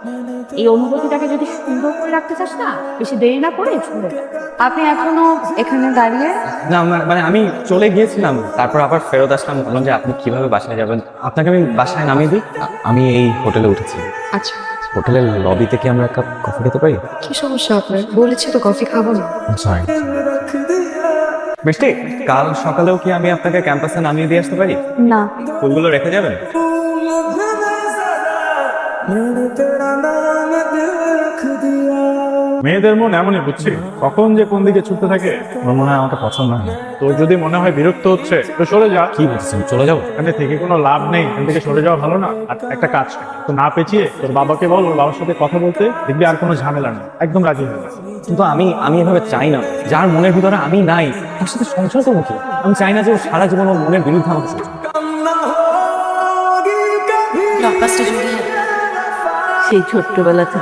এই অনুভূতিটাকে যদি সুন্দর করে রাখতে চাস না, বেশি দেরি না করে ছুঁড়ে যা। আপনি এখনো এখানে দাঁড়িয়ে? না মানে আমি চলে গিয়েছিলাম, তারপর আবার ফেরত আসলাম। বললাম যে আপনি কিভাবে বাসায় যাবেন, আপনাকে আমি বাসায় নামিয়ে দিই। আমি এই হোটেলে উঠেছি। আচ্ছা, হোটেলের লবিতে কি আমরা এক কাপ কফি খেতে পারি? কি সমস্যা আপনার? বলেছি তো কফি খাবো না। সরি মিষ্টি, কাল সকালেও কি আমি আপনাকে ক্যাম্পাসে নামিয়ে দিয়ে আসতে পারি? না। ফুলগুলো রেখে যাবেন? মেয়েদের মন এমনই, বুঝছি কখন যে কোন দিকে ছুটতে থাকে। আমার মনে হয় আমাকে পছন্দ হয় না। তোর যদি মনে হয় বিরক্ত হচ্ছে তো সরে যা। কি বলছেন, চলে যাবো? এখানে থেকে কোনো লাভ নেই, এখান থেকে সরে যাওয়া ভালো না। আর একটা কাজ কর, তো না পেঁচিয়ে তোর বাবাকে বল, ওর বাবার সাথে কথা বলতে, দেখবি আর কোনো ঝামেলা নেই, একদম রাজি হয়ে গেছে। কিন্তু আমি এভাবে চাই না। যার মনের ভিতরে আমি নাই তার সাথে সংসার করবো কি? আমি চাই না যে ও সারা জীবন ওর মনের বিরুদ্ধে আমাকে সংসার করবে। সেই ছোট্টবেলা থেকে